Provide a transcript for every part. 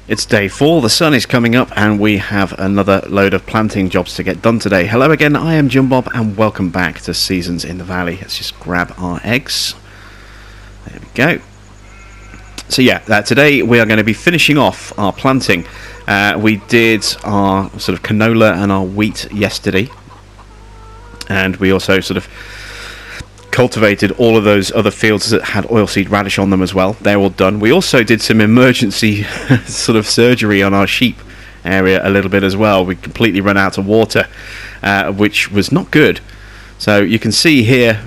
It's day 4, the sun is coming up, and we have another load of planting jobs to get done today. Hello again, I am Jim Bob, and welcome back to Seasons in the Valley. Let's just grab our eggs. There we go. So yeah, today we are going to be finishing off our planting. We did our sort of canola and our wheat yesterday, and we also sort of cultivated all of those other fields that had oilseed radish on them as well. They're all done. We also did some emergency sort of surgery on our sheep area a little bit as well. We completely ran out of water, which was not good. So you can see here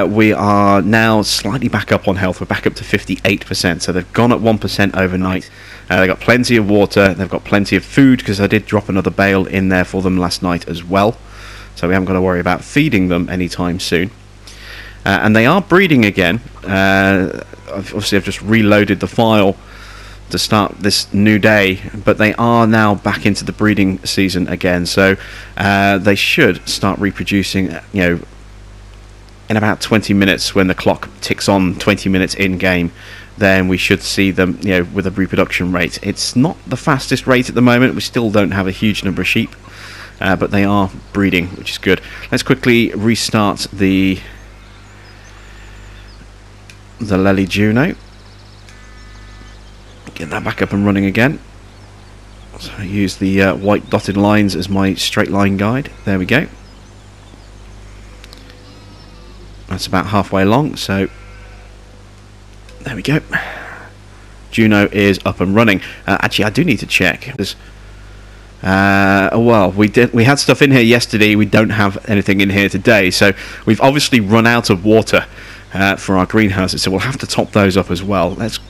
we are now slightly back up on health. We're back up to 58%, so they've gone up 1% overnight. They've got plenty of water, they've got plenty of food, because I did drop another bale in there for them last night as well, so we haven't got to worry about feeding them anytime soon. And they are breeding again. Obviously I've just reloaded the file to start this new day, but they are now back into the breeding season again, so they should start reproducing, you know, in about 20 minutes. When the clock ticks on 20 minutes in game, then we should see them, you know, with a reproduction rate. It's not the fastest rate at the moment. We still don't have a huge number of sheep, but they are breeding, which is good. Let's quickly restart the Lely Juno. Get that back up and running again. So I use the white dotted lines as my straight line guide. There we go. That's about halfway along, so there we go. Juno is up and running. Actually, I do need to check. Well, we had stuff in here yesterday. We don't have anything in here today, so we've obviously run out of water for our greenhouses, so we'll have to top those up as well. Let's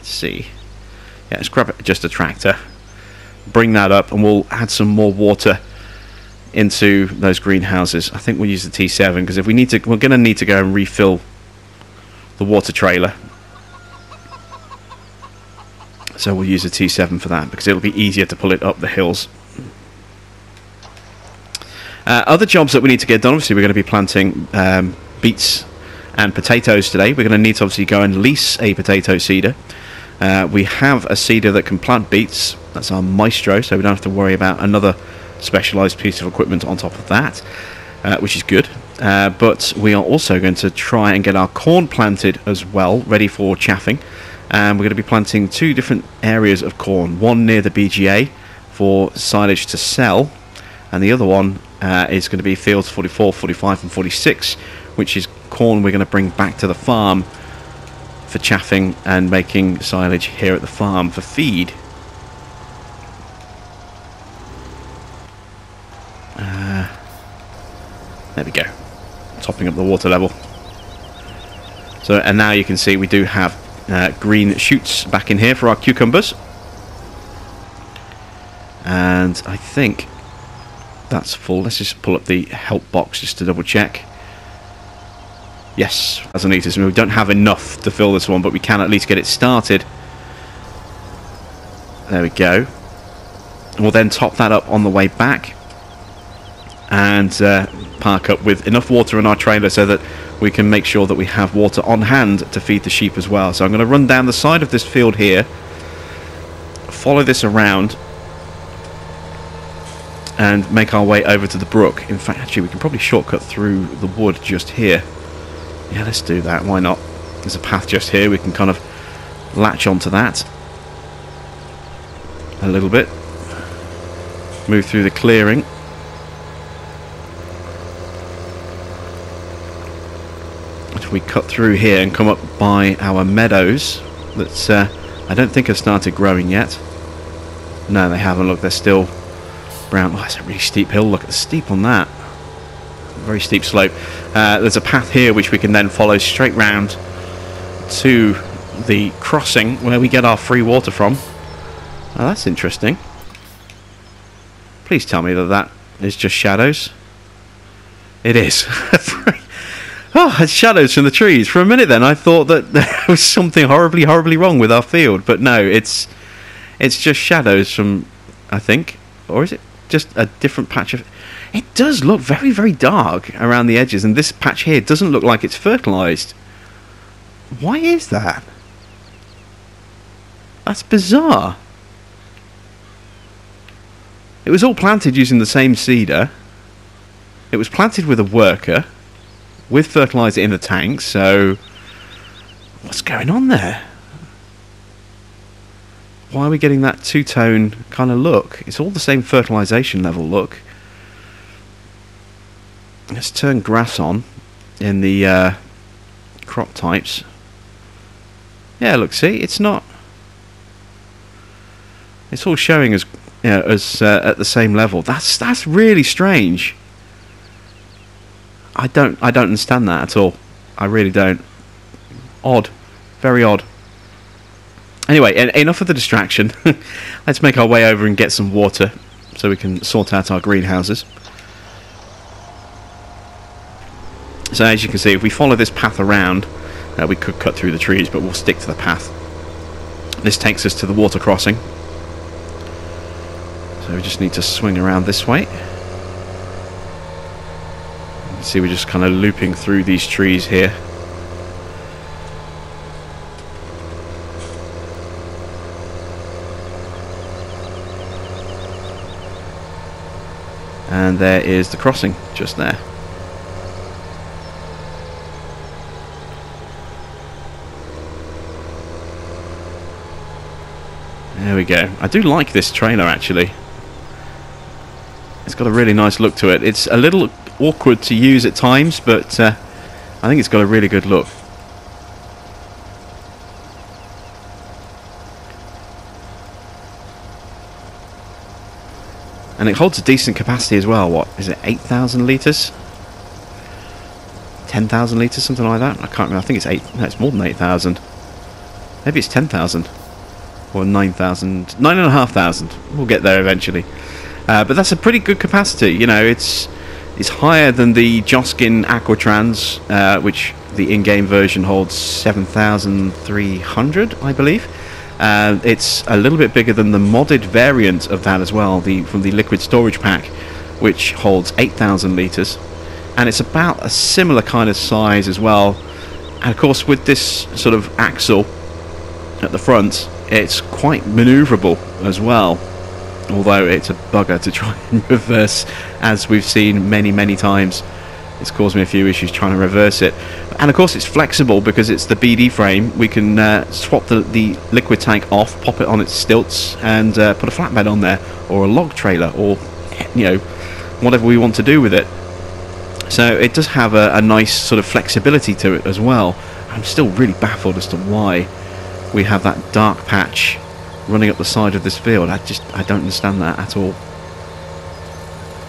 see. Yeah, let's grab just a tractor, bring that up, and we'll add some more water into those greenhouses. I think we'll use the T7, because if we need to, we're going to need to go and refill the water trailer. So we'll use the T7 for that, because it'll be easier to pull it up the hills. Other jobs that we need to get done, obviously we're going to be planting beets and potatoes today. We're going to need to obviously go and lease a potato seeder. We have a seeder that can plant beets. That's our Maestro, so we don't have to worry about another specialised piece of equipment on top of that, which is good. But we are also going to try and get our corn planted as well, ready for chaffing. And we're going to be planting 2 different areas of corn. One near the BGA for silage to sell, and the other one is going to be fields 44, 45 and 46, which is corn we're going to bring back to the farm for chaffing and making silage here at the farm for feed. There we go, topping up the water level. So, and now you can see we do have green shoots back in here for our cucumbers, and I think that's full. Let's just pull up the help box just to double check. Yes, as I need to. We don't have enough to fill this one, but we can at least get it started. There we go. And we'll then top that up on the way back, and park up with enough water in our trailer so that we can make sure that we have water on hand to feed the sheep as well. So I'm going to run down the side of this field here, follow this around, and make our way over to the brook. In fact, actually, we can probably shortcut through the wood just here. Yeah, let's do that. Why not? There's a path just here. We can kind of latch onto that a little bit. Move through the clearing. If we cut through here and come up by our meadows that I don't think have started growing yet. No, they haven't. Look, they're still brown. Oh, it's a really steep hill. Look at the steep on that. Very steep slope. There's a path here which we can then follow straight round to the crossing where we get our free water from. Oh, that's interesting. Please tell me that that is just shadows. It is. Oh, it's shadows from the trees. For a minute then I thought that there was something horribly wrong with our field, but no, it's just shadows from, I think, or is it just a different patch of... It does look very dark around the edges, and this patch here doesn't look like it's fertilised. Why is that? That's bizarre. It was all planted using the same seeder. It was planted with a worker, with fertiliser in the tank, so what's going on there? Why are we getting that two-tone kind of look? It's all the same fertilisation level look. Let's turn grass on in the crop types. Yeah, look, see, it's not. It's all showing as, you know, as at the same level. That's really strange. I don't understand that at all. I really don't. Odd, very odd. Anyway, enough of the distraction. Let's make our way over and get some water so we can sort out our greenhouses. So as you can see, if we follow this path around, we could cut through the trees, but we'll stick to the path. This takes us to the water crossing. So we just need to swing around this way. You see, we're just kind of looping through these trees here. And there is the crossing, just there. There we go. I do like this trailer, actually. It's got a really nice look to it. It's a little awkward to use at times, but I think it's got a really good look. And it holds a decent capacity as well. What is it, 8,000 litres? 10,000 litres, something like that? I can't remember. I think it's 8. No, it's more than 8,000. Maybe it's 10,000. Or 9,000. 9,500. We'll get there eventually. But that's a pretty good capacity. You know, it's higher than the Joskin Aquatrans, which the in-game version holds 7,300, I believe. It's a little bit bigger than the modded variant of that as well, from the liquid storage pack, which holds 8,000 litres, and it's about a similar kind of size as well. And of course, with this sort of axle at the front, it's quite manoeuvrable as well, although it's a bugger to try and reverse, as we've seen many times. It's caused me a few issues trying to reverse it. And of course it's flexible because it's the BD frame. We can swap the liquid tank off, pop it on its stilts, and put a flatbed on there, or a log trailer, or, you know, whatever we want to do with it. So it does have a nice sort of flexibility to it as well. I'm still really baffled as to why we have that dark patch running up the side of this field. I don't understand that at all.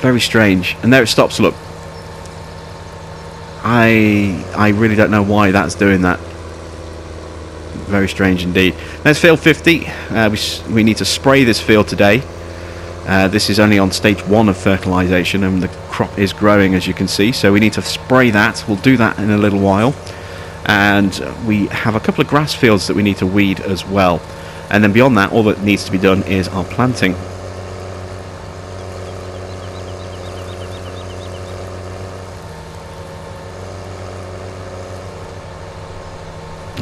Very strange. And there it stops, look. I really don't know why that's doing that. Very strange indeed. There's field 50. We need to spray this field today. This is only on stage 1 of fertilisation, and the crop is growing, as you can see, so we need to spray that. We'll do that in a little while. And we have a couple of grass fields that we need to weed as well. And then beyond that, all that needs to be done is our planting.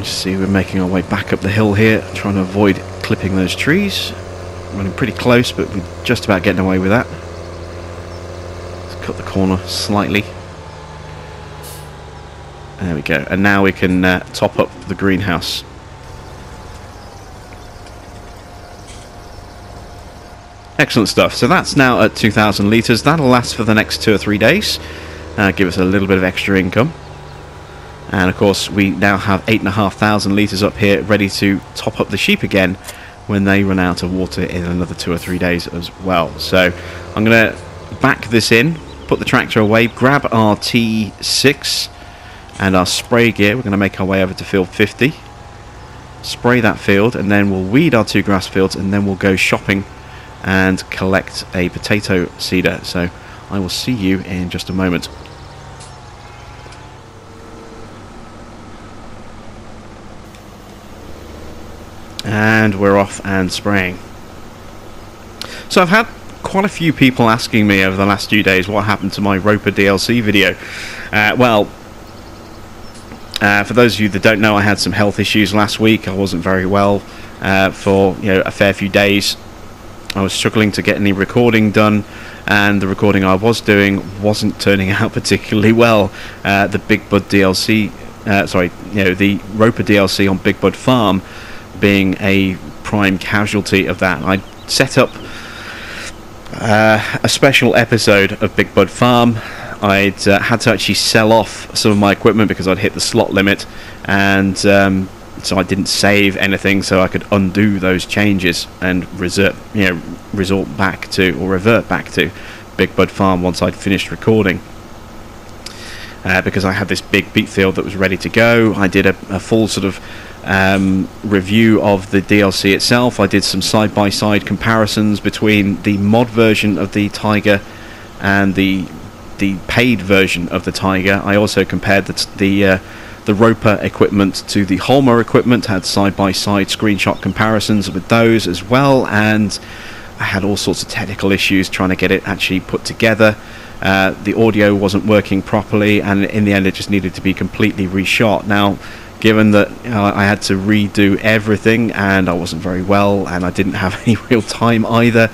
See, we're making our way back up the hill here, trying to avoid clipping those trees. Running pretty close, but we're just about getting away with that. Let's cut the corner slightly. There we go. And now we can top up the greenhouse. Excellent stuff. So that's now at 2,000 litres. That'll last for the next 2 or 3 days. Give us a little bit of extra income. And of course we now have 8,500 litres up here ready to top up the sheep again when they run out of water in another 2 or 3 days as well. So I'm going to back this in, put the tractor away, grab our T6 and our spray gear. We're going to make our way over to field 50, spray that field, and then we'll weed our 2 grass fields, and then we'll go shopping and collect a potato seeder. So I will see you in just a moment. And we're off and spraying. So I've had quite a few people asking me over the last few days what happened to my Roper DLC video. For those of you that don't know, I had some health issues last week. I wasn't very well for a fair few days. I was struggling to get any recording done, and the recording I was doing wasn't turning out particularly well. The Big Bud DLC, the Roper DLC on Big Bud Farm being a prime casualty of that. I set up a special episode of Big Bud Farm. I'd had to actually sell off some of my equipment because I'd hit the slot limit, and so I didn't save anything, so I could undo those changes and revert back to Big Bud Farm once I'd finished recording. Because I had this big beet field that was ready to go. I did a full sort of review of the DLC itself. I did some side-by-side comparisons between the mod version of the Tiger and the paid version of the Tiger. I also compared the Roper equipment to the Holmer equipment, had side-by-side screenshot comparisons with those as well, and I had all sorts of technical issues trying to get it actually put together. The audio wasn't working properly, and in the end it just needed to be completely reshot. Now, given that I had to redo everything, and I wasn't very well, and I didn't have any real time either,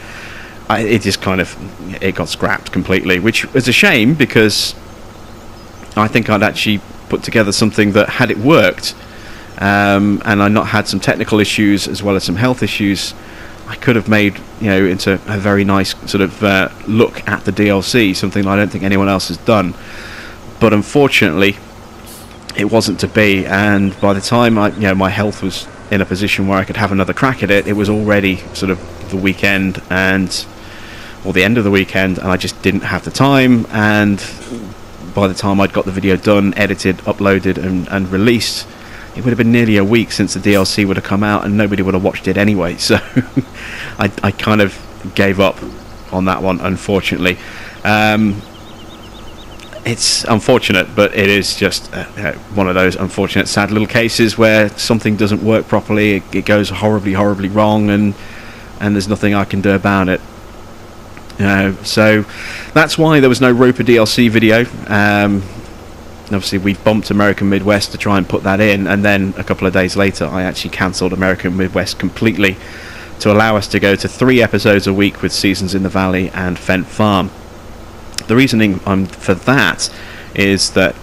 it got scrapped completely, which was a shame, because I think I'd actually put together something that, had it worked, and I'd not had some technical issues as well as some health issues, I could have made into a very nice sort of look at the DLC, something I don't think anyone else has done. But unfortunately, it wasn't to be, and by the time my health was in a position where I could have another crack at it, it was already sort of the weekend, or the end of the weekend, and I just didn't have the time. And by the time I'd got the video done, edited, uploaded, and released, it would have been nearly a week since the DLC would have come out, and nobody would have watched it anyway. So I kind of gave up on that one, unfortunately. It's unfortunate, but it is just one of those unfortunate, sad little cases where something doesn't work properly, it goes horribly, horribly wrong, and there's nothing I can do about it. So that's why there was no Roper DLC video. Obviously we bumped American Midwest to try and put that in, and then a couple of days later I actually cancelled American Midwest completely to allow us to go to 3 episodes a week with Seasons in the Valley and Fent Farm. The reasoning for that is that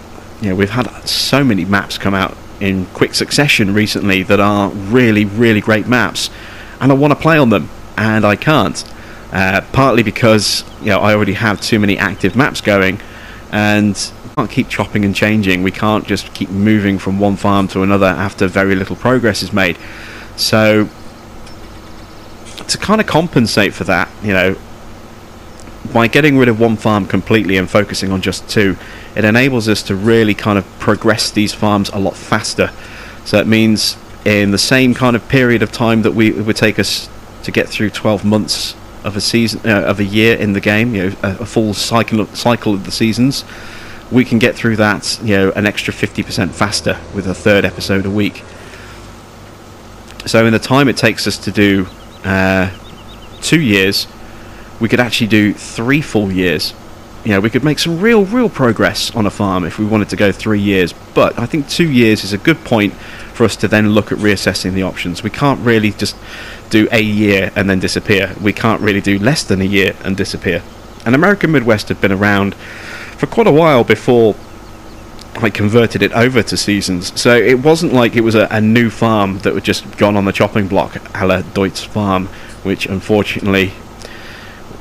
we've had so many maps come out in quick succession recently that are really, really great maps, and I want to play on them, and I can't. Partly because I already have too many active maps going, and we can't keep chopping and changing. We can't just keep moving from one farm to another after very little progress is made. So to kind of compensate for that, by getting rid of one farm completely and focusing on just 2, it enables us to really kind of progress these farms a lot faster. So it means in the same kind of period of time that it would take us to get through 12 months of a season, of a year in the game, a full cycle of the seasons, we can get through that an extra 50% faster with a 3rd episode a week. So in the time it takes us to do 2 years, we could actually do 3 full years. We could make some real progress on a farm if we wanted to go 3 years, but I think 2 years is a good point for us to then look at reassessing the options. We can't really just do a year and then disappear. We can't really do less than a year and disappear. And American Midwest had been around for quite a while before I converted it over to Seasons, so it wasn't like it was a new farm that had just gone on the chopping block a la Deutz Farm, which unfortunately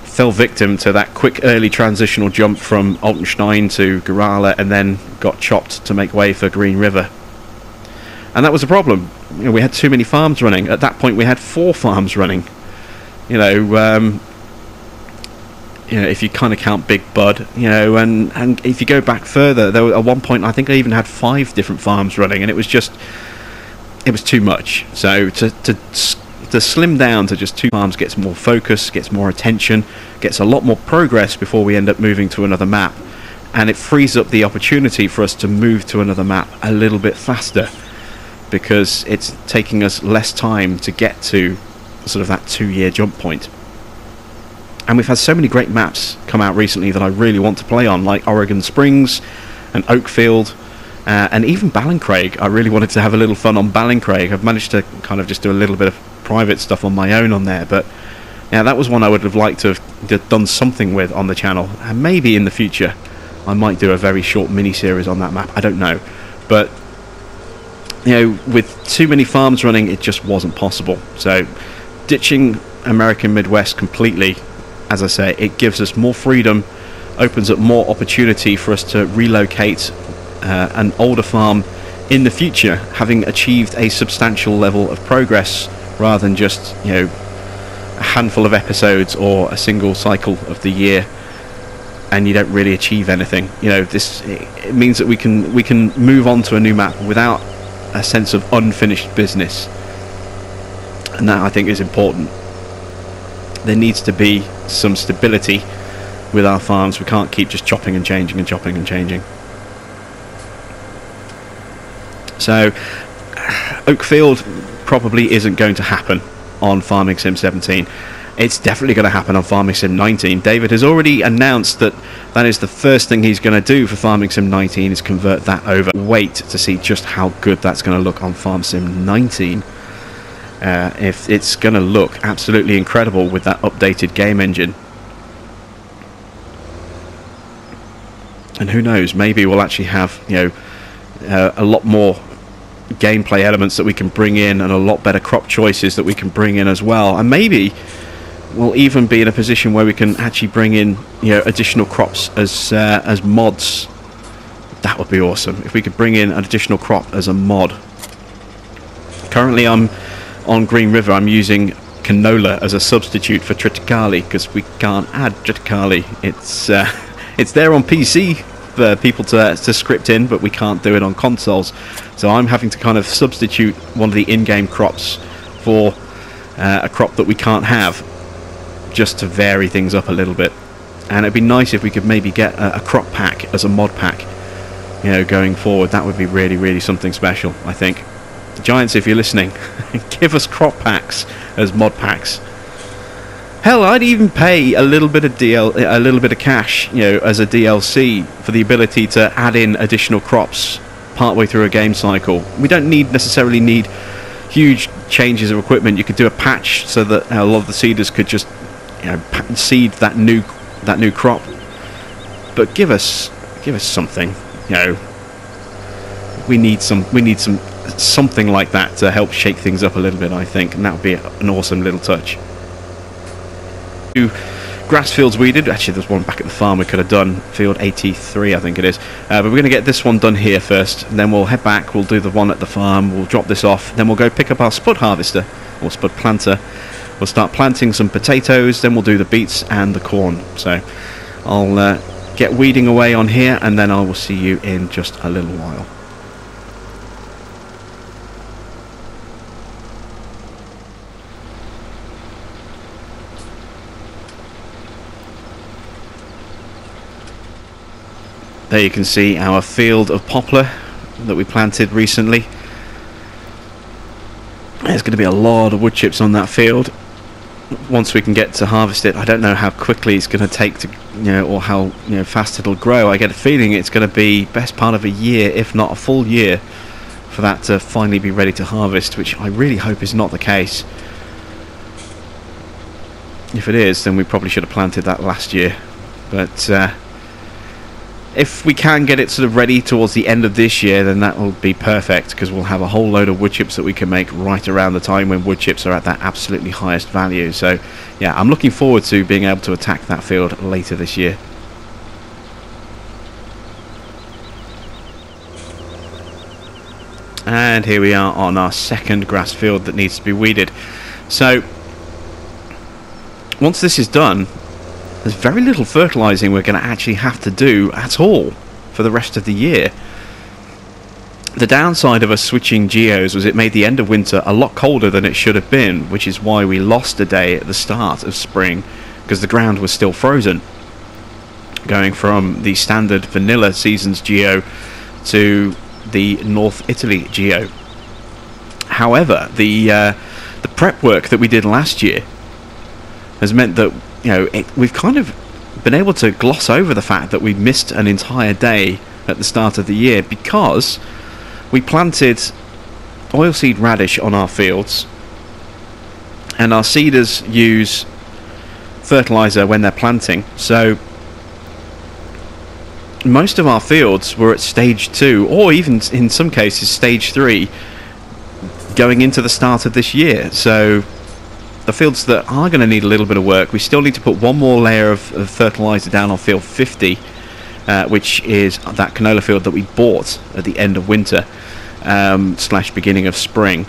fell victim to that quick early transitional jump from Altenstein to Gerala, and then got chopped to make way for Green River. And that was a problem. We had too many farms running. At that point we had 4 farms running. If you kind of count Big Bud, and if you go back further, there were, at one point I think I even had 5 different farms running, and it was too much. So to slim down to just 2 farms gets more focus, gets more attention, gets a lot more progress before we end up moving to another map, and it frees up the opportunity for us to move to another map a little bit faster, because it's taking us less time to get to sort of that 2-year jump point. And we've had so many great maps come out recently that I really want to play on, like Oregon Springs and Oakfield, and even Ballincraig. I really wanted to have a little fun on Ballincraig. I've managed to kind of just do a little bit of private stuff on my own on there, but Yeah, that was one I would have liked to have done something with on the channel, and maybe in the future I might do a very short mini-series on that map, I don't know. But, you know, with too many farms running, it just wasn't possible. So, ditching American Midwest completely, as I say, it gives us more freedom, opens up more opportunity for us to relocate an older farm in the future, having achieved a substantial level of progress, rather than just, you know, a handful of episodes or a single cycle of the year and you don't really achieve anything. You know, it means that we can move on to a new map without a sense of unfinished business, and that I think is important. There needs to be some stability with our farms. We can't keep just chopping and changing and chopping and changing. So Oakfield probably isn't going to happen on Farming Sim 17. It's definitely going to happen on Farming Sim 19. David has already announced that that is the first thing he's going to do for Farming Sim 19, is convert that over. Wait to see just how good that's going to look on Farm Sim 19. If it's going to look absolutely incredible with that updated game engine. And who knows, maybe we'll actually have, you know, a lot more gameplay elements that we can bring in, and a lot better crop choices that we can bring in as well. And maybe we'll even be in a position where we can actually bring in, you know, additional crops as mods. That would be awesome if we could bring in an additional crop as a mod. Currently I'm on Green River. I'm using canola as a substitute for triticale because we can't add triticale. It's there on PC for people to script in, but we can't do it on consoles. So I'm having to kind of substitute one of the in-game crops for a crop that we can't have, just to vary things up a little bit. And it'd be nice if we could maybe get a crop pack as a mod pack, you know, going forward. That would be really, really something special, I think. Giants, if you're listening, give us crop packs as mod packs. Hell, I'd even pay a little bit of cash, you know, as a DLC for the ability to add in additional crops partway through a game cycle. We don't necessarily need huge changes of equipment. You could do a patch so that a lot of the seeders could just, you know, seed that new crop. But give us something, you know. We need something like that to help shake things up a little bit, I think, and that would be an awesome little touch. Grass fields weeded. Actually, there's one back at the farm we could have done, field 83 I think it is, but we're going to get this one done here first, and then we'll head back, we'll do the one at the farm, we'll drop this off, then we'll go pick up our spud harvester or spud planter. We'll start planting some potatoes, then we'll do the beets and the corn. So I'll get weeding away on here, and then I will see you in just a little while. There you can see our field of poplar that we planted recently. There's going to be a lot of wood chips on that field once we can get to harvest it. I don't know how quickly it's going to take to, you know, or how, you know, fast it'll grow. I get a feeling it's going to be best part of a year, if not a full year, for that to finally be ready to harvest, which I really hope is not the case. If it is, then we probably should have planted that last year. But if we can get it sort of ready towards the end of this year, then that will be perfect, because we'll have a whole load of wood chips that we can make right around the time when wood chips are at that absolutely highest value. So yeah, I'm looking forward to being able to attack that field later this year. And here we are on our second grass field that needs to be weeded. So once this is done, there's very little fertilising we're going to actually have to do at all for the rest of the year. The downside of us switching geos was it made the end of winter a lot colder than it should have been, which is why we lost a day at the start of spring, because the ground was still frozen. Going from the standard vanilla seasons geo to the North Italy geo. However, the prep work that we did last year has meant that, you know, we've kind of been able to gloss over the fact that we missed an entire day at the start of the year, because we planted oilseed radish on our fields, and our seeders use fertilizer when they're planting. So most of our fields were at stage 2, or even in some cases stage 3, going into the start of this year. So the fields that are going to need a little bit of work, we still need to put one more layer of fertilizer down on field 50, which is that canola field that we bought at the end of winter / beginning of spring.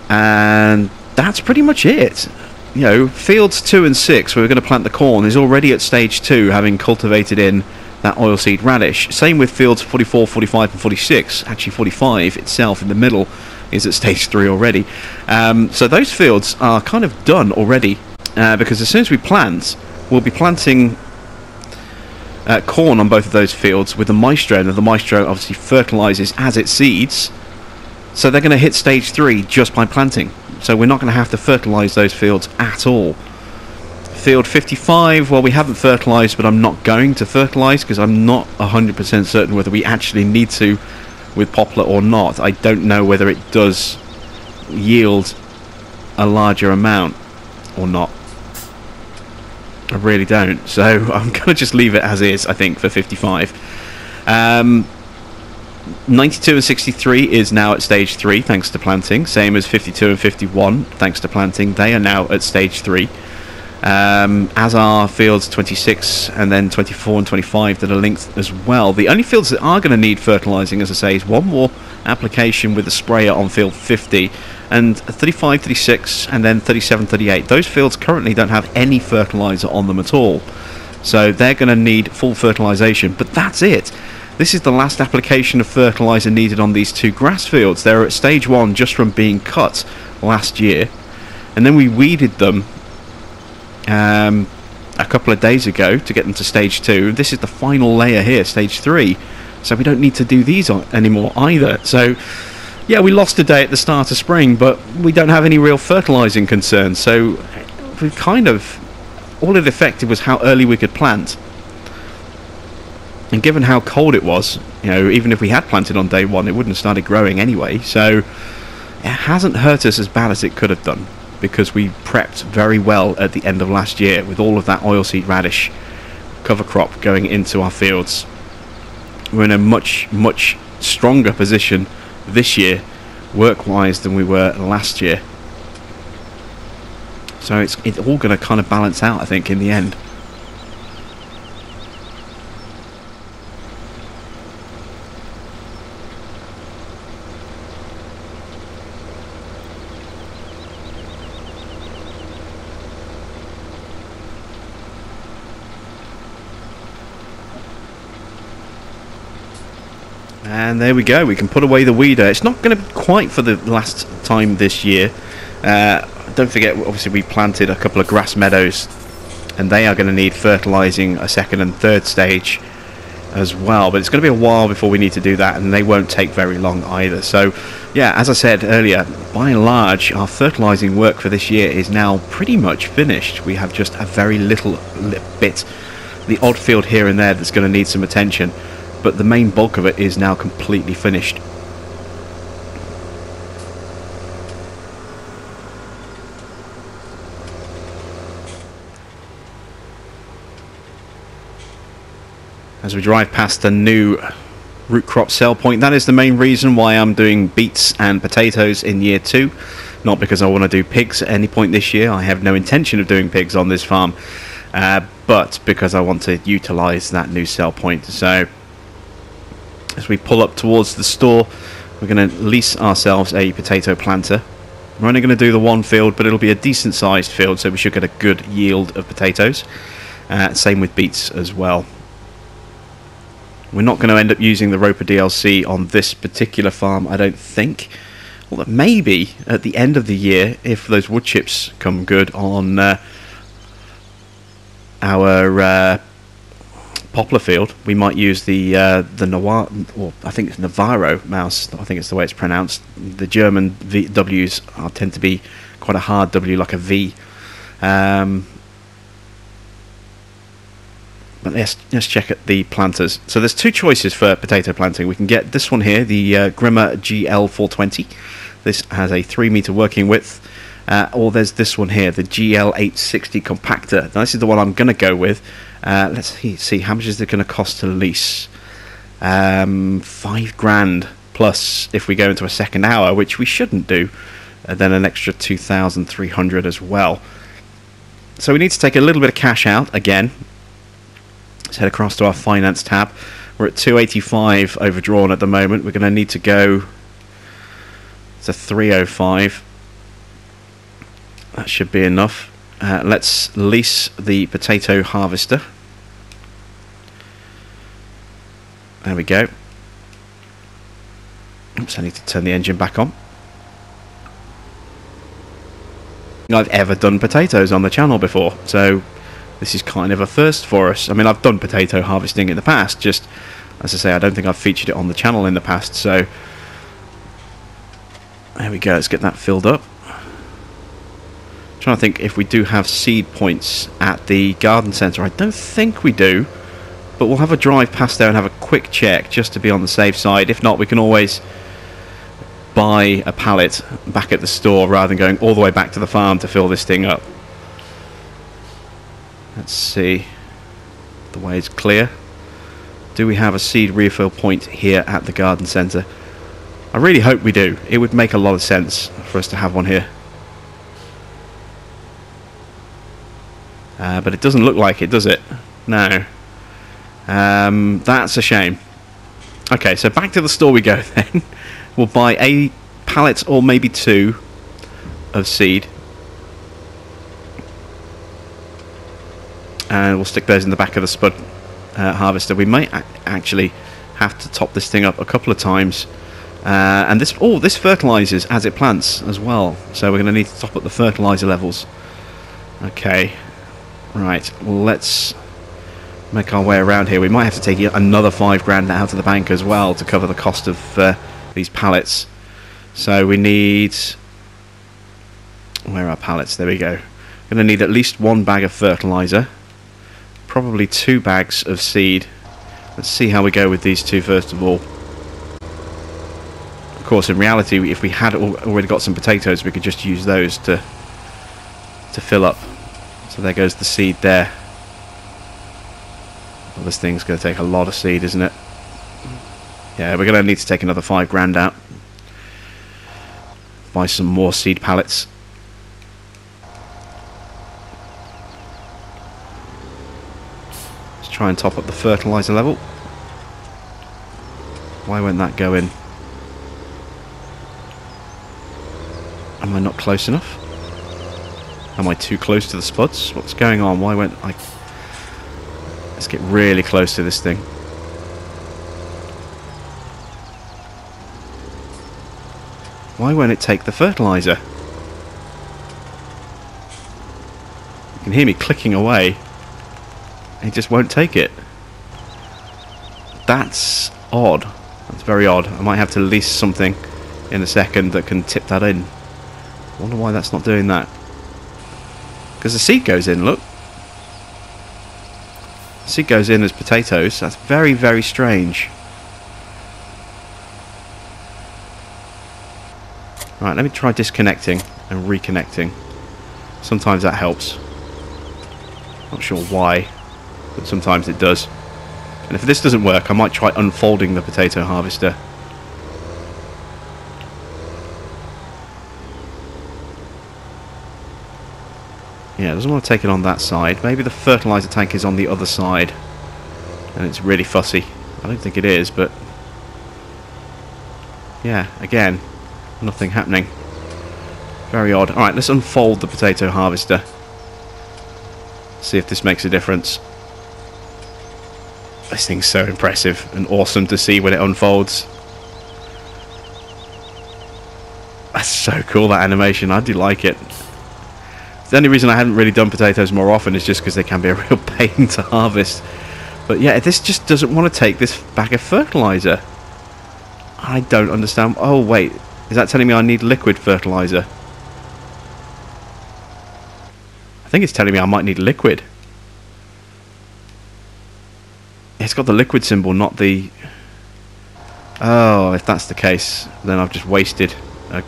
And that's pretty much it. You know, fields 2 and 6, where we're going to plant the corn, is already at stage 2, having cultivated in that oilseed radish. Same with fields 44, 45 and 46. Actually 45 itself in the middle is at stage 3 already. So those fields are kind of done already, because as soon as we plant, we'll be planting corn on both of those fields with the maestro, and the maestro obviously fertilizes as it seeds, so they're going to hit stage 3 just by planting. So we're not going to have to fertilize those fields at all. Field 55, well, we haven't fertilized, but I'm not going to fertilize because I'm not 100% certain whether we actually need to with poplar or not. I don't know whether it does yield a larger amount or not. I really don't. So I'm going to just leave it as is, I think, for 55. 92 and 63 is now at stage 3 thanks to planting. Same as 52 and 51 thanks to planting. They are now at stage 3. As are fields 26 and then 24 and 25 that are linked as well. The only fields that are going to need fertilising, as I say, is one more application with the sprayer on field 50, and 35, 36 and then 37, 38. Those fields currently don't have any fertiliser on them at all, so they're going to need full fertilisation. But that's it. This is the last application of fertiliser needed on these 2 grass fields. They're at stage 1 just from being cut last year, and then we weeded them a couple of days ago to get them to stage 2. This is the final layer here, stage 3, so we don't need to do these anymore either. So yeah, we lost a day at the start of spring, but we don't have any real fertilising concerns. So we kind of, all it affected was how early we could plant, and given how cold it was, you know, even if we had planted on day 1, it wouldn't have started growing anyway. So it hasn't hurt us as bad as it could have done, because we prepped very well at the end of last year with all of that oilseed radish cover crop going into our fields. We're in a much stronger position this year work-wise than we were last year. So it's all going to kind of balance out, I think, in the end. And there we go, we can put away the weeder. It's not going to be quite for the last time this year. Don't forget, obviously we planted a couple of grass meadows, and they are going to need fertilising a second and third stage as well. But it's going to be a while before we need to do that, and they won't take very long either. So yeah, as I said earlier, by and large our fertilising work for this year is now pretty much finished. We have just a very little bit, the odd field here and there, that's going to need some attention, but the main bulk of it is now completely finished. As we drive past the new root crop sell point, that is the main reason why I'm doing beets and potatoes in year 2. Not because I want to do pigs at any point this year. I have no intention of doing pigs on this farm, but because I want to utilise that new sell point. So as we pull up towards the store, we're going to lease ourselves a potato planter. We're only going to do the one field, but it'll be a decent sized field, so we should get a good yield of potatoes. Same with beets as well. We're not going to end up using the Roper DLC on this particular farm, I don't think. Well, maybe at the end of the year, if those wood chips come good on our poplar field, we might use the Noir, or I think it's Navarro mouse. I think it's the way it's pronounced. The German W's tend to be quite a hard W, like a V. But let's check at the planters. So there's 2 choices for potato planting. We can get this one here, the Grimmer GL420. This has a 3 meter working width, Or there's this one here, the GL860 compactor. Now, this is the one I'm going to go with. Let's see, how much is it going to cost to lease? £5,000 plus if we go into a second hour, which we shouldn't do. Then an extra 2,300 as well. So we need to take a little bit of cash out again. Let's head across to our finance tab. We're at 285 overdrawn at the moment. We're going to need to go to 305. That should be enough. Let's lease the potato harvester. There we go. Oops, I need to turn the engine back on. I've ever done potatoes on the channel before, so this is kind of a first for us. I mean, I've done potato harvesting in the past, just as I say, I don't think I've featured it on the channel in the past, so there we go. Let's get that filled up. I'm trying to think if we do have seed points at the garden centre. I don't think we do, but we'll have a drive past there and have a quick check just to be on the safe side. If not, we can always buy a pallet back at the store rather than going all the way back to the farm to fill this thing up. Let's see. The way is clear. Do we have a seed refill point here at the garden centre? I really hope we do. It would make a lot of sense for us to have one here. But it doesn't look like it, does it? No. That's a shame. Okay, so back to the store we go then. We'll buy a pallet or maybe two of seed. And we'll stick those in the back of the spud harvester. We might actually have to top this thing up a couple of times. And this fertilises as it plants as well. So we're going to need to top up the fertiliser levels. Okay. Right, well, let's make our way around here. We might have to take another £5,000 out of the bank as well to cover the cost of these pallets. So we need... where are pallets? There we go. Going to need at least one bag of fertiliser. Probably 2 bags of seed. Let's see how we go with these two first of all. Of course, in reality, if we had already got some potatoes, we could just use those to fill up. So there goes the seed there. Well, this thing's going to take a lot of seed, isn't it? Yeah, we're going to need to take another £5,000 out. Buy some more seed pallets. Let's try and top up the fertiliser level. Why won't that go in? Am I not close enough? Am I too close to the spuds? What's going on? Why won't I... Let's get really close to this thing. Why won't it take the fertiliser? You can hear me clicking away. It just won't take it. That's odd. That's very odd. I might have to lease something in a second that can tip that in. I wonder why that's not doing that. Because the seed goes in, look. The seed goes in as potatoes. That's very, very strange. Right, let me try disconnecting and reconnecting. Sometimes that helps. Not sure why, but sometimes it does. And if this doesn't work, I might try unfolding the potato harvester. Yeah, it doesn't want to take it on that side. Maybe the fertiliser tank is on the other side and it's really fussy. I don't think it is, but yeah, again, nothing happening. Very odd. Alright, let's unfold the potato harvester. See if this makes a difference. This thing's so impressive and awesome to see when it unfolds. That's so cool, that animation. I do like it. The only reason I haven't really done potatoes more often is just because they can be a real pain to harvest. But yeah, this just doesn't want to take this bag of fertiliser. I don't understand. Oh wait, is that telling me I need liquid fertiliser? I think it's telling me I might need liquid. It's got the liquid symbol, not the... Oh, if that's the case, then I've just wasted I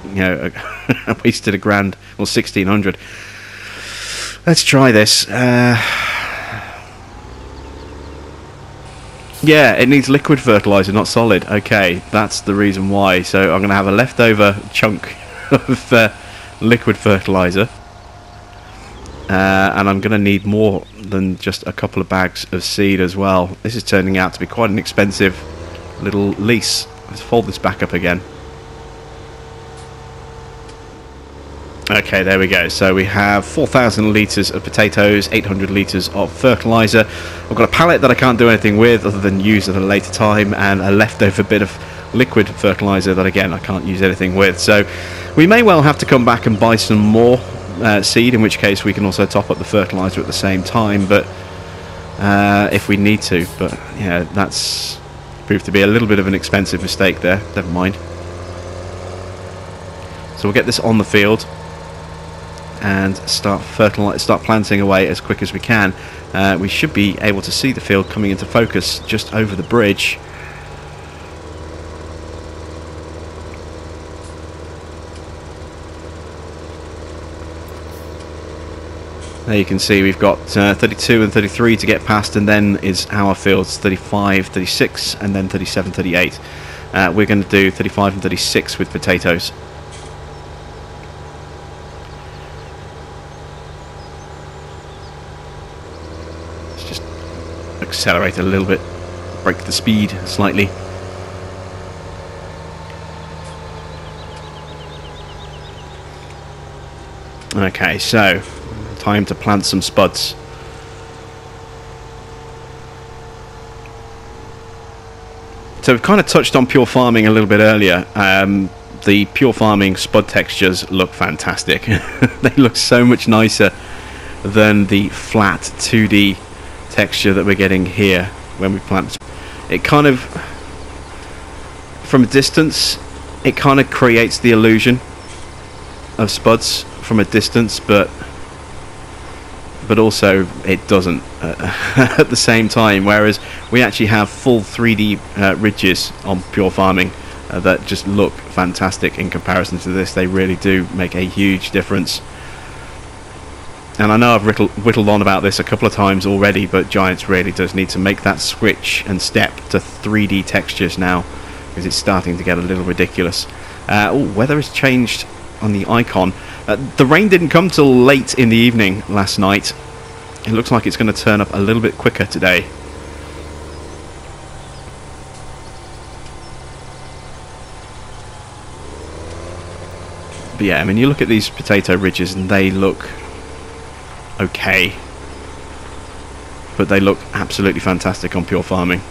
wasted £1,000 or 1,600. Let's try this. Yeah, it needs liquid fertilizer, not solid. Okay, that's the reason why. So I'm going to have a leftover chunk of liquid fertilizer, and I'm going to need more than just a couple of bags of seed as well. This is turning out to be quite an expensive little lease. Let's fold this back up again. Okay, there we go. So we have 4,000 litres of potatoes, 800 litres of fertiliser. I've got a pallet that I can't do anything with other than use at a later time, and a leftover bit of liquid fertiliser that, again, I can't use anything with. So we may well have to come back and buy some more seed, in which case we can also top up the fertiliser at the same time, but if we need to. But, yeah, that's proved to be a little bit of an expensive mistake there. Never mind. So we'll get this on the field and start planting away as quick as we can. We should be able to see the field coming into focus just over the bridge. There you can see we've got 32 and 33 to get past, and then is our fields 35, 36, and then 37, 38. We're going to do 35 and 36 with potatoes. Accelerate a little bit, break the speed slightly. Okay, so time to plant some spuds. So we've kind of touched on pure farming a little bit earlier. The pure farming spud textures look fantastic. They look so much nicer than the flat 2D texture that we're getting here when we plant. It kind of, from a distance, it kind of creates the illusion of spuds from a distance, but also it doesn't at the same time, whereas we actually have full 3D ridges on pure farming that just look fantastic in comparison to this. They really do make a huge difference. And I know I've whittled on about this a couple of times already, but Giants really does need to make that switch and step to 3D textures now, because it's starting to get a little ridiculous. Weather has changed on the icon. The rain didn't come till late in the evening last night. It looks like it's going to turn up a little bit quicker today. But yeah, I mean, you look at these potato ridges and they look okay, but they look absolutely fantastic on pure farming.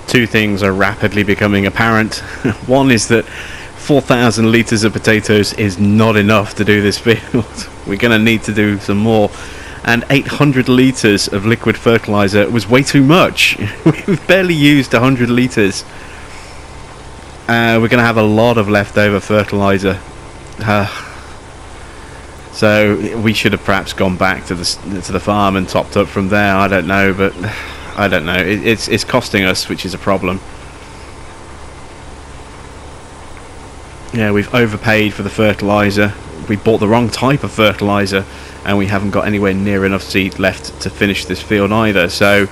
Two things are rapidly becoming apparent. One is that 4,000 litres of potatoes is not enough to do this field. We're going to need to do some more. And 800 litres of liquid fertiliser was way too much. We've barely used 100 litres. We're going to have a lot of leftover fertiliser. So we should have perhaps gone back to the farm and topped up from there. I don't know, but I don't know. It's costing us, which is a problem. Yeah, we've overpaid for the fertiliser. We bought the wrong type of fertiliser, and we haven't got anywhere near enough seed left to finish this field either. So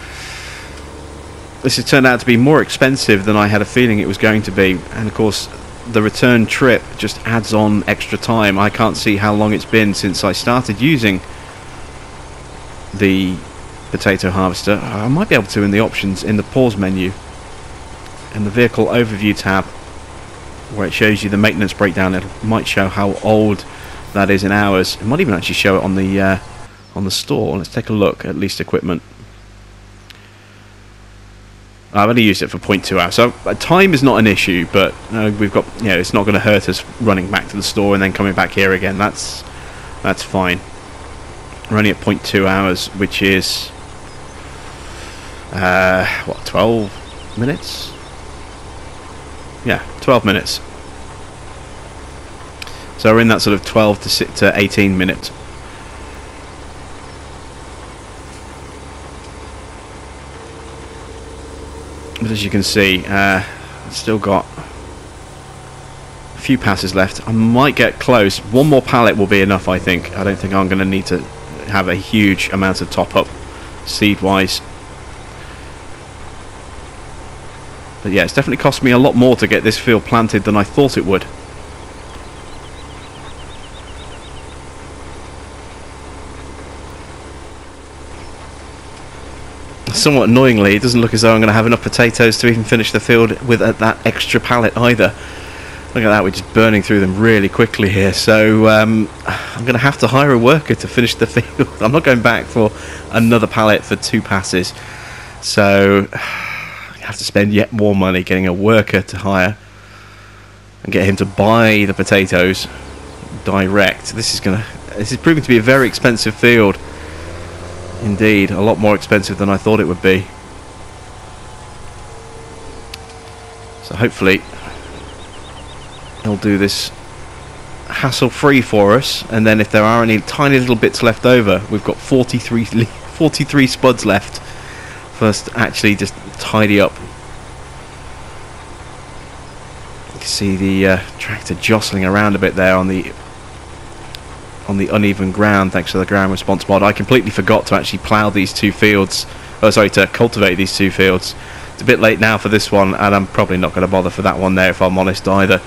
this has turned out to be more expensive than I had a feeling it was going to be. And of course, the return trip just adds on extra time. I can't see how long it's been since I started using the potato harvester. I might be able to in the options in the pause menu and the vehicle overview tab, where it shows you the maintenance breakdown. It might show how old that is in hours. It might even actually show it on the store. Let's take a look at leased equipment. I've only used it for 0.2 hours, so time is not an issue, but we've got, it's not going to hurt us running back to the store and then coming back here again. That's fine. We're only at 0.2 hours, which is What, 12 minutes? Yeah, 12 minutes. So we're in that sort of 12 to 18 minutes. But as you can see, still got a few passes left. I might get close. One more pallet will be enough, I think. I don't think I'm going to need to have a huge amount of top up seed-wise. But yeah, it's definitely cost me a lot more to get this field planted than I thought it would. Somewhat annoyingly, it doesn't look as though I'm going to have enough potatoes to even finish the field with that extra pallet either. Look at that, we're just burning through them really quickly here. So I'm going to have to hire a worker to finish the field. I'm not going back for another pallet for 2 passes. So I have to spend yet more money getting a worker to hire and get him to buy the potatoes direct. This is proving to be a very expensive field. Indeed, a lot more expensive than I thought it would be. So hopefully he'll do this hassle-free for us, and then if there are any tiny little bits left over, we've got 43 spuds left for us to actually just tidy up. You can see the tractor jostling around a bit there on the uneven ground thanks to the ground response mod. I completely forgot to actually plough these 2 fields. Oh, sorry, to cultivate these 2 fields. It's a bit late now for this one, and I'm probably not going to bother for that one there if I'm honest either.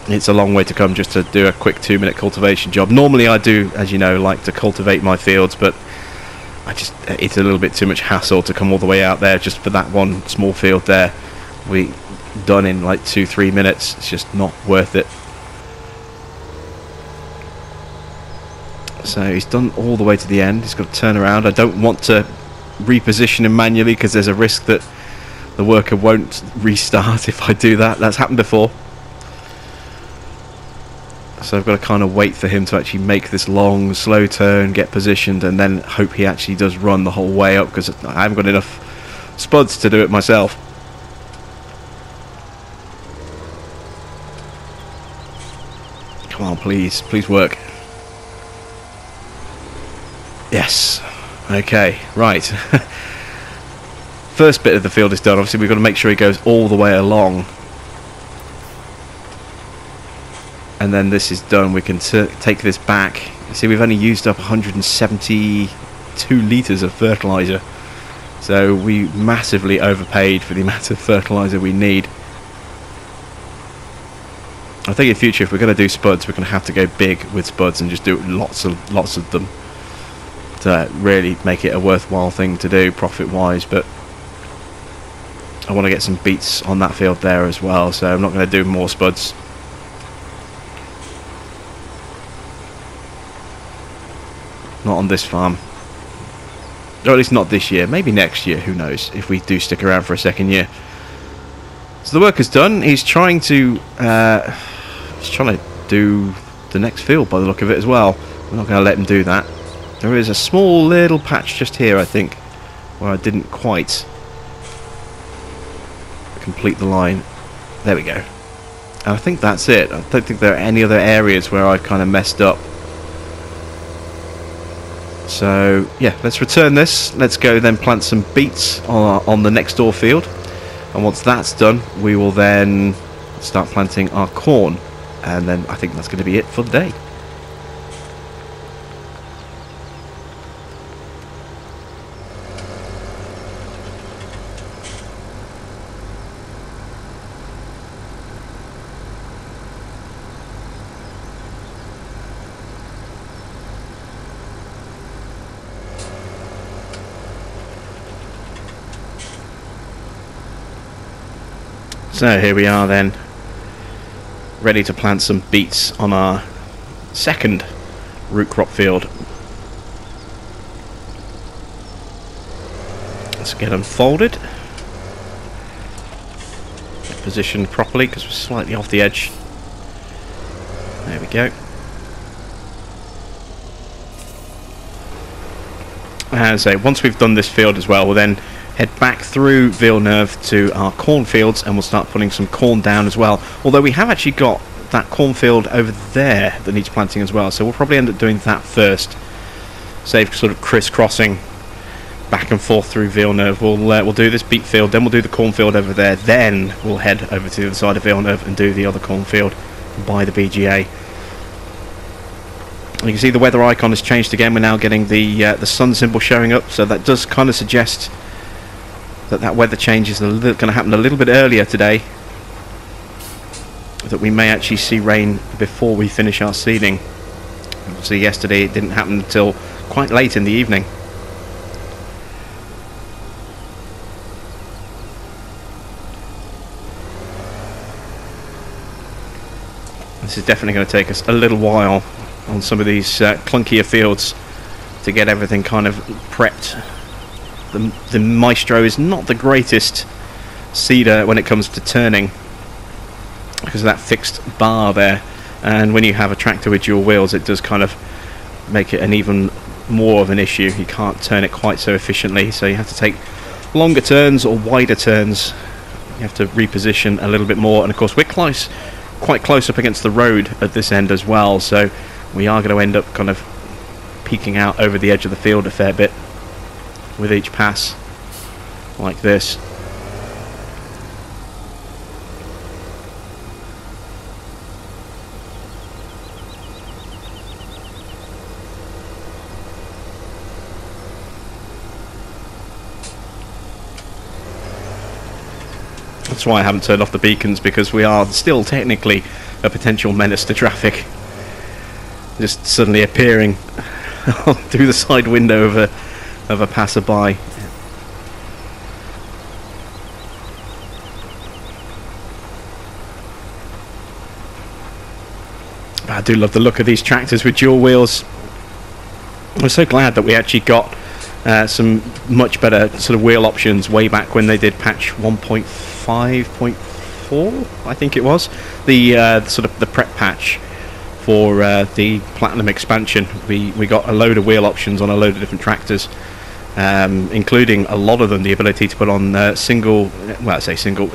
It's a long way to come just to do a quick 2-minute cultivation job. Normally I do, as you know, like to cultivate my fields, but it's a little bit too much hassle to come all the way out there just for that one small field there. We done in like 2-3 minutes. It's just not worth it. So he's done all the way to the end. He's got to turn around. I don't want to reposition him manually because there's a risk that the worker won't restart if I do that. That's happened before. So I've got to kind of wait for him to actually make this long, slow turn, get positioned, and then hope he actually does run the whole way up, because I haven't got enough spuds to do it myself. Come on, please. Please work. Yes. Okay, right. First bit of the field is done. Obviously we've got to make sure he goes all the way along. And then this is done. We can take this back. See, we've only used up 172 litres of fertiliser. So we massively overpaid for the amount of fertiliser we need. I think in future, if we're going to do spuds, we're going to have to go big with spuds and just do lots of them to really make it a worthwhile thing to do profit-wise. But I want to get some beets on that field there as well, so I'm not going to do more spuds. Not on this farm. Or at least not this year. Maybe next year, who knows, if we do stick around for a second year. So the work is done. He's trying to do the next field by the look of it as well. We're not going to let him do that. There is a small little patch just here, I think, where I didn't quite complete the line. There we go. And I think that's it. I don't think there are any other areas where I've kind of messed up. So yeah, let's return this. Let's go then plant some beets on the next door field, and once that's done we will then start planting our corn, and then I think that's going to be it for the day. So here we are then, ready to plant some beets on our second root crop field. Let's get them folded, get positioned properly because we're slightly off the edge. There we go. And so once we've done this field as well, we'll then head back through Villeneuve to our cornfields, and we'll start putting some corn down as well. Although we have actually got that cornfield over there that needs planting as well, so we'll probably end up doing that first. Save sort of crisscrossing back and forth through Villeneuve. We'll do this beet field, then we'll do the cornfield over there, then we'll head over to the other side of Villeneuve and do the other cornfield by the BGA. You can see the weather icon has changed again. We're now getting the sun symbol showing up, so that does kind of suggest that weather change is going to happen a little bit earlier today, that we may actually see rain before we finish our seeding. Obviously yesterday it didn't happen until quite late in the evening. This is definitely going to take us a little while on some of these clunkier fields to get everything kind of prepped. The Maestro is not the greatest seeder when it comes to turning because of that fixed bar there, and when you have a tractor with dual wheels it does kind of make it an even more of an issue. You can't turn it quite so efficiently, so you have to take longer turns or wider turns. You have to reposition a little bit more, and of course we're quite close up against the road at this end as well, so we are going to end up kind of peeking out over the edge of the field a fair bit with each pass like this. That's why I haven't turned off the beacons, because we are still technically a potential menace to traffic. Just suddenly appearing through the side window of a passerby. I do love the look of these tractors with dual wheels. I'm so glad that we actually got some much better sort of wheel options way back when they did patch 1.5.4, I think it was, the sort of the prep patch for the Platinum expansion. We got a load of wheel options on a load of different tractors, including a lot of them the ability to put on single, well I say single,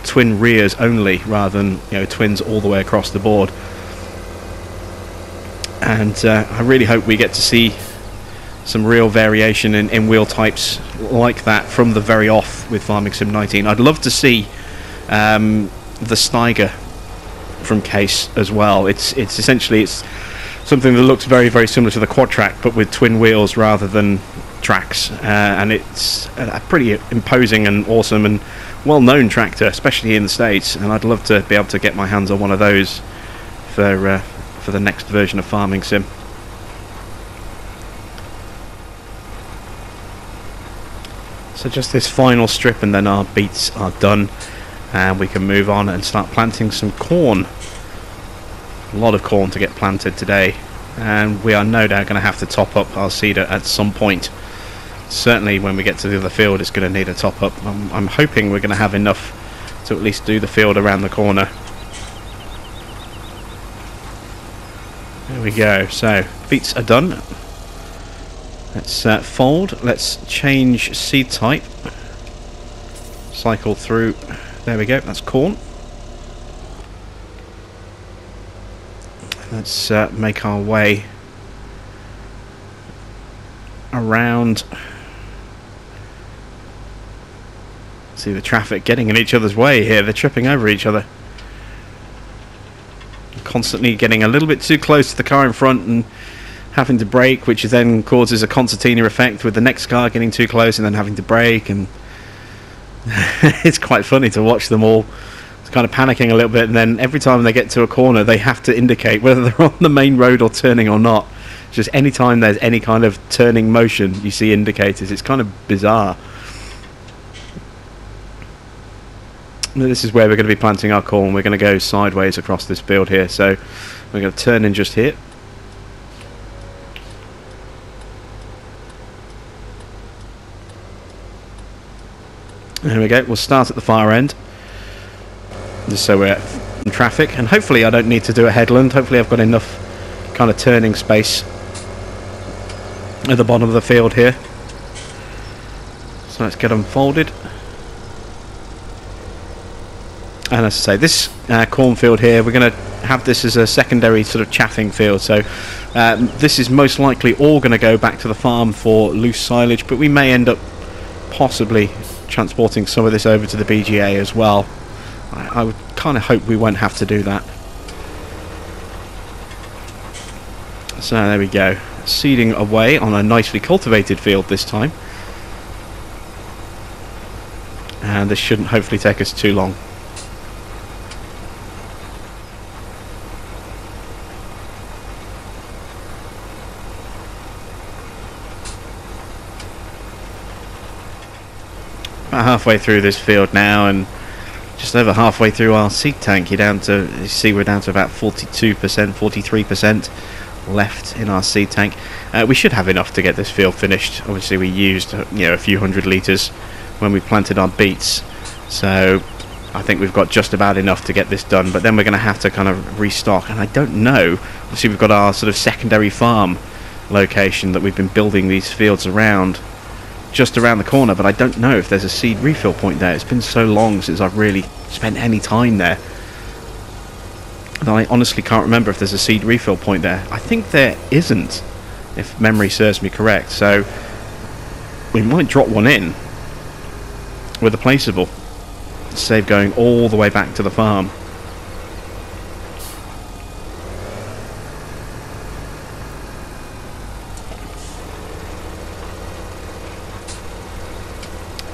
twin rears only rather than twins all the way across the board. And I really hope we get to see some real variation in wheel types like that from the very off with Farming Sim 19. I'd love to see the Steiger from Case as well. It's essentially something that looks very, very similar to the quad track, but with twin wheels rather than tracks, and it's a pretty imposing and awesome and well-known tractor, especially in the States, and I'd love to be able to get my hands on one of those for the next version of Farming Sim. So just this final strip and then our beets are done, and we can move on and start planting some corn. A lot of corn to get planted today, and we are no doubt going to have to top up our seeder at some point. Certainly when we get to the other field it's going to need a top up. I'm hoping we're going to have enough to at least do the field around the corner. There we go. So beets are done. Let's fold. Let's change seed type. Cycle through. There we go. That's corn. Let's make our way around. See the traffic getting in each other's way here. They're tripping over each other. Constantly getting a little bit too close to the car in front and having to brake, which then causes a concertina effect with the next car getting too close and then having to brake, and it's quite funny to watch them all kind of panicking a little bit, and then every time they get to a corner they have to indicate whether they're on the main road or turning or not. Just any time there's any kind of turning motion you see indicators. It's kind of bizarre. This is where we're going to be planting our corn. We're going to go sideways across this field here, so we're going to turn in just here. There we go. We'll start at the far end, just so we're in traffic, and hopefully I don't need to do a headland. Hopefully I've got enough kind of turning space at the bottom of the field here. So let's get them folded. And as I say, this cornfield here, we're going to have this as a secondary sort of chaffing field. So this is most likely all going to go back to the farm for loose silage, but we may end up possibly transporting some of this over to the BGA as well. I would kind of hope we won't have to do that. So there we go, seeding away on a nicely cultivated field this time. And this shouldn't hopefully take us too long. About halfway through this field now, and just over halfway through our seed tank. You see we're down to about 42%, 43% left in our seed tank. We should have enough to get this field finished. Obviously we used a few hundred litres when we planted our beets, so I think we've got just about enough to get this done, but then we're going to have to kind of restock. And I don't know, obviously we've got our sort of secondary farm location that we've been building these fields around, just around the corner, but I don't know if there's a seed refill point there. It's been so long since I've really spent any time there that I honestly can't remember if there's a seed refill point there. I think there isn't, if memory serves me correct, so we might drop one in with a placeable, save going all the way back to the farm.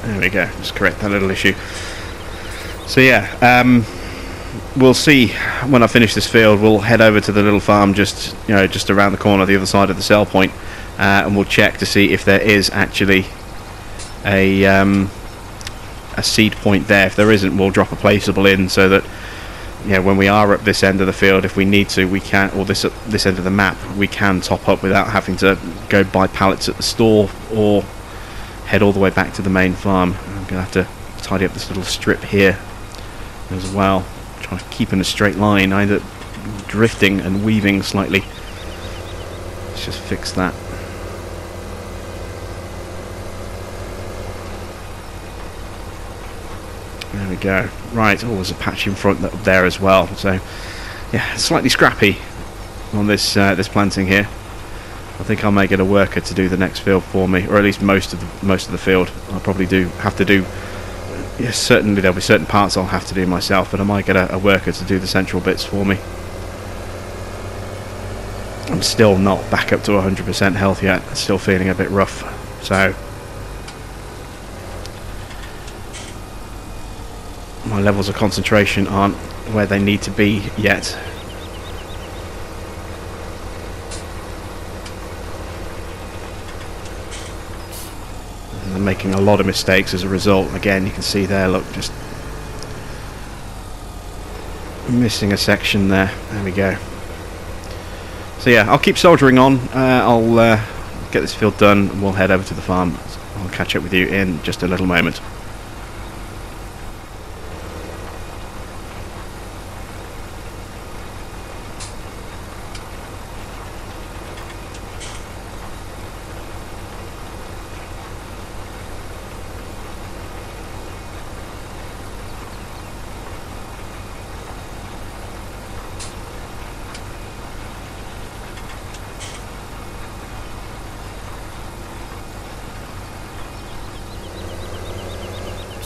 There we go, just correct that little issue. So yeah, we'll see when I finish this field. We'll head over to the little farm just around the corner, the other side of the sell point, and we'll check to see if there is actually a seed point there. If there isn't, we'll drop a placeable in so that when we are at this end of the field, if we need to, we can, or this end of the map, we can top up without having to go buy pallets at the store or head all the way back to the main farm. I'm going to have to tidy up this little strip here as well, trying to keep in a straight line, either drifting and weaving slightly. Let's just fix that. There we go. Right, oh, there's a patch in front there as well, so yeah, slightly scrappy on this this planting here. I think I may get a worker to do the next field for me, or at least most of the field. I'll probably have to do. Yes, certainly there'll be certain parts I'll have to do myself, but I might get a worker to do the central bits for me. I'm still not back up to 100% health yet. Still feeling a bit rough, so my levels of concentration aren't where they need to be yet. I'm making a lot of mistakes as a result. Again, you can see there, look, just missing a section there. There we go. So yeah, I'll keep soldiering on. I'll get this field done and we'll head over to the farm. I'll catch up with you in just a little moment.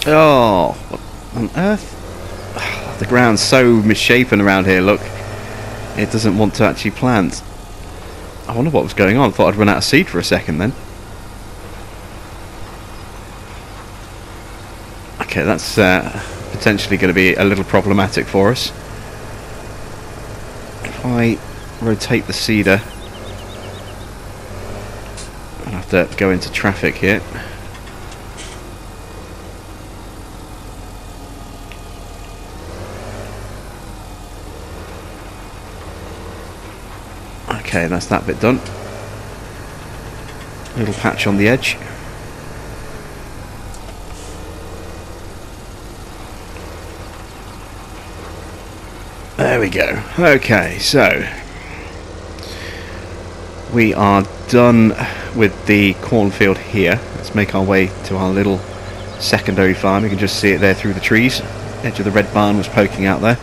Oh, what on earth? The ground's so misshapen around here, look. It doesn't want to actually plant. I wonder what was going on. I thought I'd run out of seed for a second then. Okay, that's potentially going to be a little problematic for us. If I rotate the seeder, I'll have to go into traffic here. Okay, that's that bit done. Little patch on the edge. There we go. Okay, so we are done with the cornfield here. Let's make our way to our little secondary farm. You can just see it there through the trees. The edge of the red barn was poking out there.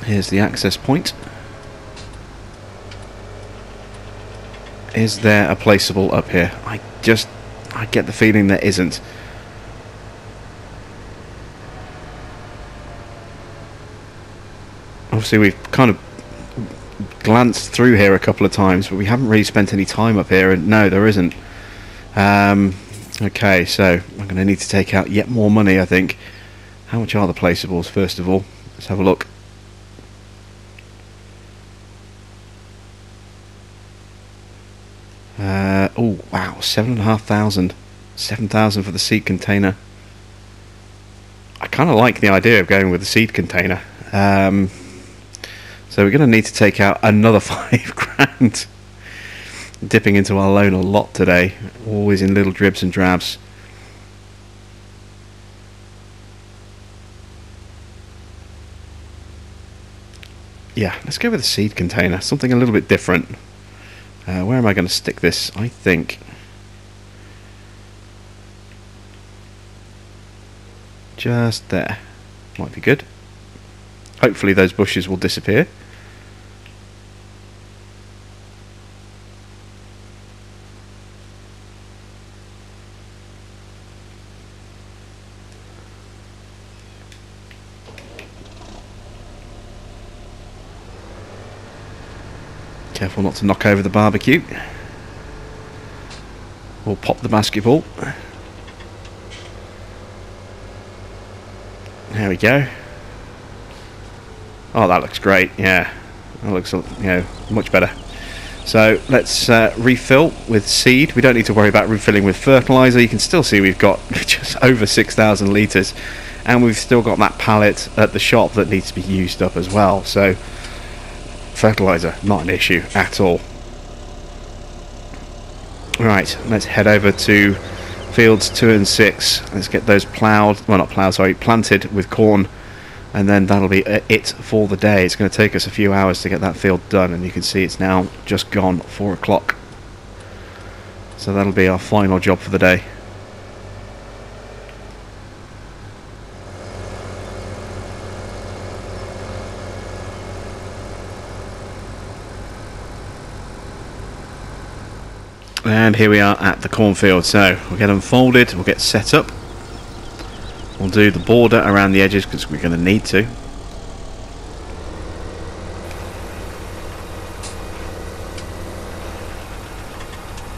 Here's the access point. Is there a placeable up here? I get the feeling there isn't. Obviously we've kind of glanced through here a couple of times, but we haven't really spent any time up here, and no, there isn't. Okay, so I'm going to need to take out yet more money, I think. How much are the placeables, first of all? Let's have a look. Oh wow, 7,500, 7,000 for the seed container. I kind of like the idea of going with the seed container. So we're going to need to take out another 5 grand. Dipping into our loan a lot today, always in little dribs and drabs. Yeah, let's go with the seed container, something a little bit different. Where am I going to stick this? I think just there might be good. Hopefully those bushes will disappear. Careful not to knock over the barbecue or pop the basketball. There we go. Oh, that looks great. Yeah, that looks, you know, much better. So let's refill with seed. We don't need to worry about refilling with fertilizer. You can still see we've got just over 6,000 litres, and we've still got that pallet at the shop that needs to be used up as well. So fertilizer, not an issue at all. Right, let's head over to fields 2 and 6. Let's get those ploughed, well not ploughed, sorry, planted with corn, and then that'll be it for the day. It's going to take us a few hours to get that field done, and you can see it's now just gone 4 o'clock. So that'll be our final job for the day. And here we are at the cornfield. So we'll get them folded, we'll get set up, we'll do the border around the edges because we're going to need to.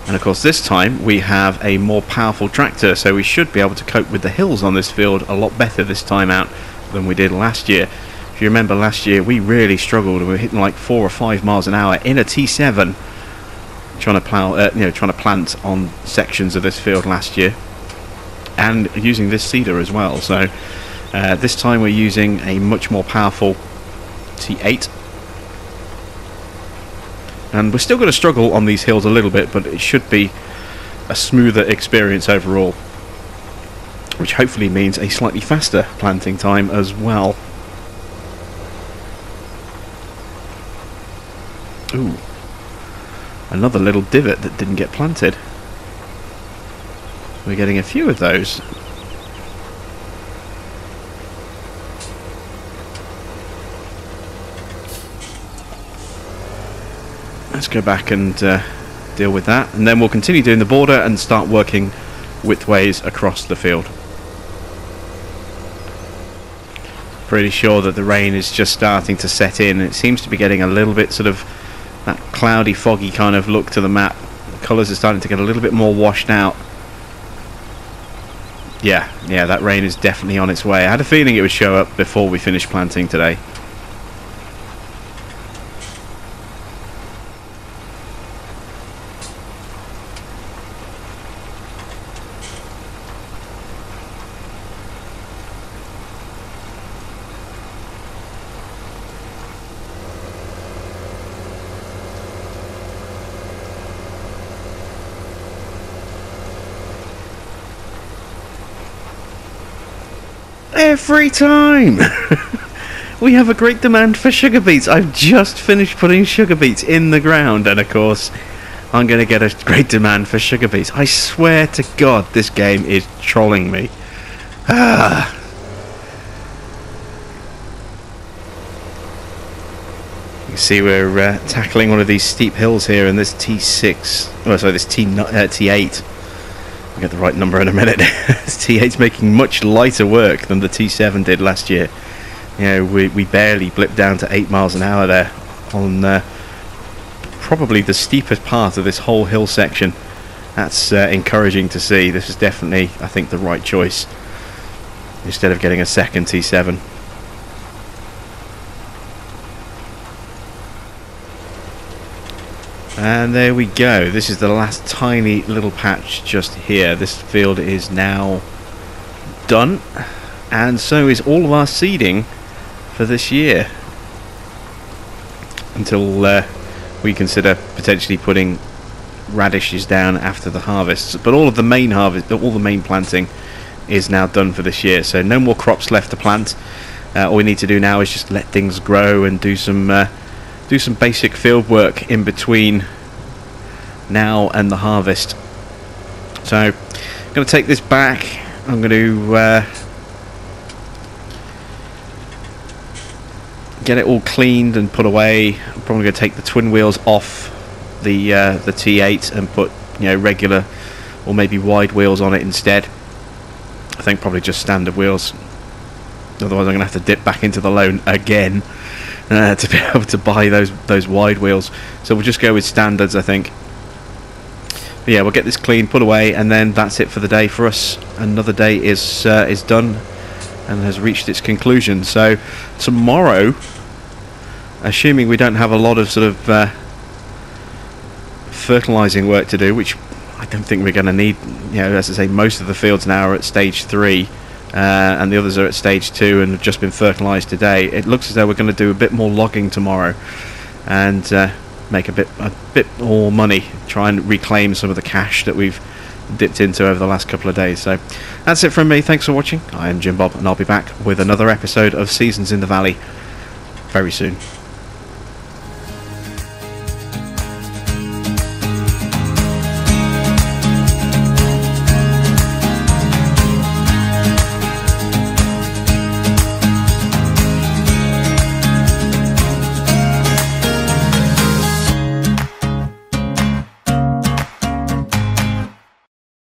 And of course this time we have a more powerful tractor, so we should be able to cope with the hills on this field a lot better this time out than we did last year. If you remember last year we really struggled. We were hitting like 4 or 5 miles an hour in a T7 trying to plow, trying to plant on sections of this field last year, and using this seeder as well. So this time we're using a much more powerful T8, and we're still going to struggle on these hills a little bit, but it should be a smoother experience overall, which hopefully means a slightly faster planting time as well. Ooh. Another little divot that didn't get planted. We're getting a few of those. Let's go back and deal with that, and then we'll continue doing the border and start working widthways across the field. Pretty sure that the rain is just starting to set in. It seems to be getting a little bit sort of that cloudy, foggy kind of look to the map. The colours are starting to get a little bit more washed out. Yeah, that rain is definitely on its way. I had a feeling it would show up before we finish planting today. every time. We have a great demand for sugar beets. I've just finished putting sugar beets in the ground, and of course I'm going to get a great demand for sugar beets. I swear to God, this game is trolling me. Ah. You see we're tackling one of these steep hills here, and this T6, oh sorry, this T8, I'll get the right number in a minute. This T8's making much lighter work than the T7 did last year. You know, we barely blipped down to 8 miles an hour there on probably the steepest part of this whole hill section. That's encouraging to see. This is definitely, I think, the right choice instead of getting a second T7. And there we go. This is the last tiny little patch just here. This field is now done, and so is all of our seeding for this year, until we consider potentially putting radishes down after the harvest. But all of the main harvest, all the main planting is now done for this year, so no more crops left to plant. All we need to do now is just let things grow and do some basic field work in between now and the harvest. So I'm going to take this back. I'm going to get it all cleaned and put away. I'm probably going to take the twin wheels off the T8 and put, you know, regular or maybe wide wheels on it instead. I think probably just standard wheels. Otherwise I'm going to have to dip back into the loan again to be able to buy those wide wheels. So we'll just go with standards, I think. But yeah, we'll get this clean, put away, and then that's it for the day for us. Another day is done and has reached its conclusion. So tomorrow, assuming we don't have a lot of sort of fertilising work to do, which I don't think we're going to need. You know, as I say, most of the fields now are at stage 3, and the others are at stage 2 and have just been fertilised today. It looks as though we're going to do a bit more logging tomorrow and make a bit more money, try and reclaim some of the cash that we've dipped into over the last couple of days. So that's it from me. Thanks for watching. I am Jim Bob, and I'll be back with another episode of Seasons in the Valley very soon.